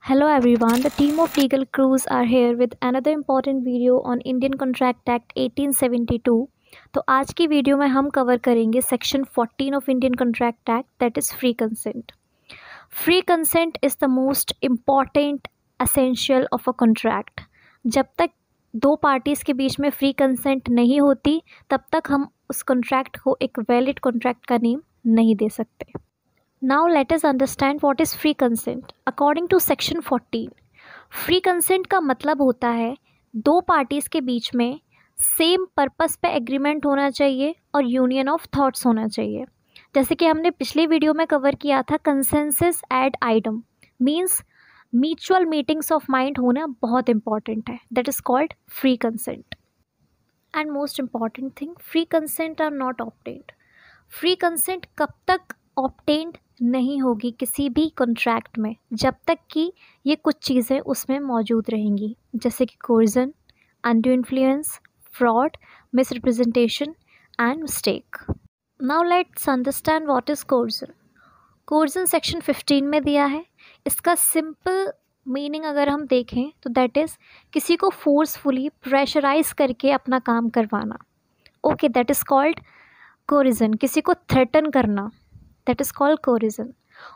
Hello everyone, the team of Legal Crews are here with another important video on Indian Contract Act 1872। तो आज की video में हम cover करेंगे section 14 of Indian contract act, that is free consent. Free consent is the most important essential of a contract. जब तक दो parties के बीच में फ्री कंसेंट नहीं होती तब तक हम उस कॉन्ट्रैक्ट को एक वैलिड कॉन्ट्रैक्ट का नेम नहीं दे सकते। Now let us understand what is free consent. According to section 14, free consent का मतलब होता है दो पार्टीज़ के बीच में सेम पर्पस पे एग्रीमेंट होना चाहिए और यूनियन ऑफ थॉट्स होना चाहिए। जैसे कि हमने पिछले वीडियो में कवर किया था, consensus ad idem means mutual meetings of mind होना बहुत इंपॉर्टेंट है, that is called free consent. And most important thing, free consent are not obtained. Free consent कब तक ऑब्टेन्ड नहीं होगी किसी भी कॉन्ट्रैक्ट में, जब तक कि ये कुछ चीज़ें उसमें मौजूद रहेंगी, जैसे कि coercion, undue influence, fraud, misrepresentation and mistake. Now let's understand what is coercion. Coercion section 15 में दिया है। इसका सिंपल मीनिंग अगर हम देखें तो दैट इज़ किसी को फोर्सफुली प्रेशराइज करके अपना काम करवाना। Okay, that is called corrosion. किसी को थ्रेटन करना, that is called corrosion.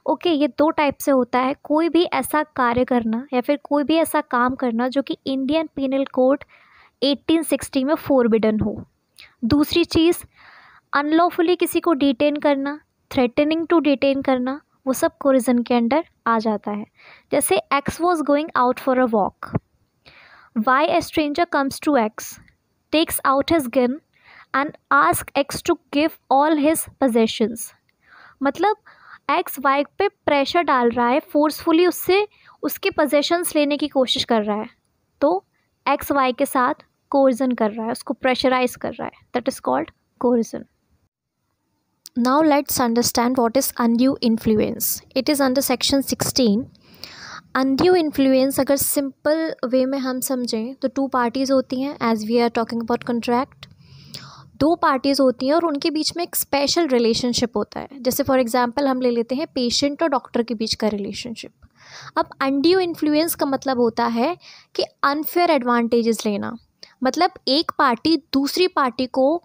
Okay, ये दो टाइप से होता है। कोई भी ऐसा कार्य करना या फिर कोई भी ऐसा काम करना जो कि इंडियन पीनल कोड 1860 में फोरबिडन हो। दूसरी चीज़, अनलॉफुली किसी को डिटेन करना, थ्रेटनिंग टू डिटेन करना, वो सब कोरिजन के अंडर आ जाता है। जैसे X was going out for a walk, Y a stranger comes to X, takes out his gun and ask X to give all his possessions. मतलब X Y पे pressure डाल रहा है, फोर्सफुली उससे उसके पोजेशंस लेने की कोशिश कर रहा है, तो एक्स वाई के साथ कोर्जन कर रहा है, उसको प्रेशराइज कर रहा है, that is called coercion. Now let's understand what is undue influence. It is under section 16। Undue influence अगर सिंपल वे में हम समझें तो टू पार्टीज़ होती हैं, as we are talking about contract. दो पार्टीज़ होती हैं और उनके बीच में एक स्पेशल रिलेशनशिप होता है। जैसे फॉर एग्जांपल हम ले लेते हैं पेशेंट और डॉक्टर के बीच का रिलेशनशिप। अब अनड्यू इन्फ्लुएंस का मतलब होता है कि अनफेयर एडवांटेजेस लेना, मतलब एक पार्टी दूसरी पार्टी को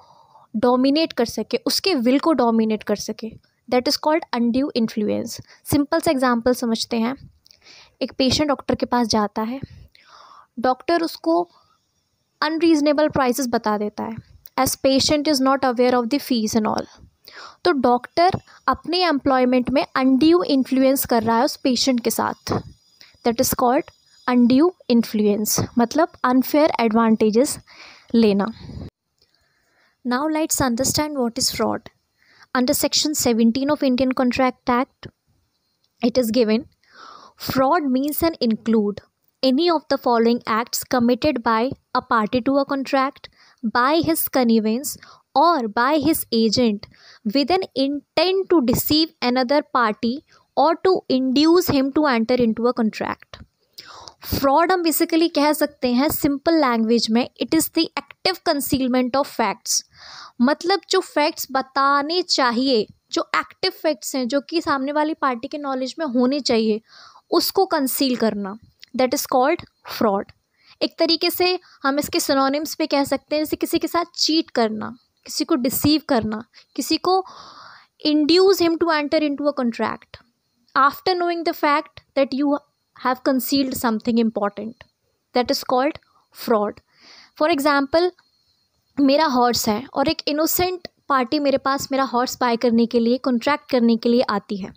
डोमिनेट कर सके, उसके विल को डोमिनेट कर सके, that is called undue influence. Simple सा एग्जाम्पल समझते हैं। एक पेशेंट डॉक्टर के पास जाता है, डॉक्टर उसको अनरीजनेबल प्राइसेस बता देता है, as patient is not aware of the fees and all. तो डॉक्टर अपने एम्प्लॉयमेंट में अनड्यू इन्फ्लुएंस कर रहा है उस पेशेंट के साथ, that is called undue influence, मतलब अनफेयर एडवांटेजेस लेना। Now let's understand what is fraud. Under section 17 of Indian contract act it is given, fraud means and include any of the following acts committed by a party to a contract by his connivance or by his agent with an intent to deceive another party or to induce him to enter into a contract. Fraud हम basically कह सकते हैं simple language में, it is the active concealment of facts. मतलब जो facts बताने चाहिए, जो एक्टिव फैक्ट्स हैं, जो कि सामने वाली पार्टी के नॉलेज में होने चाहिए, उसको कंसील करना, दैट इज़ कॉल्ड फ्रॉड। एक तरीके से हम इसके सिनोनिम्स पे कह सकते हैं, जैसे किसी के साथ चीट करना, किसी को डिसीव करना, किसी को induce him to enter into a contract after knowing the fact that you have concealed something important, that is called fraud. For example, मेरा हॉर्स है और एक इनोसेंट पार्टी मेरे पास मेरा हॉर्स बाय करने के लिए, कॉन्ट्रैक्ट करने के लिए आती है।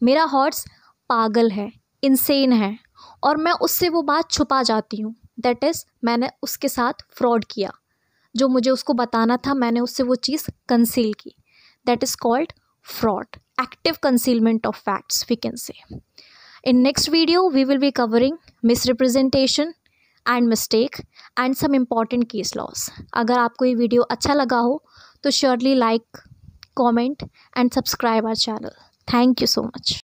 मेरा हॉर्स पागल है, इंसेन है, और मैं उससे वो बात छुपा जाती हूँ, दैट इज़ मैंने उसके साथ फ्रॉड किया। जो मुझे उसको बताना था मैंने उससे वो चीज़ कंसील की, that is called fraud, active concealment of facts we can say. In next video, we will be covering misrepresentation and mistake and some important case laws. अगर आपको ये वीडियो अच्छा लगा हो तो surely like, comment and subscribe our channel. Thank you so much.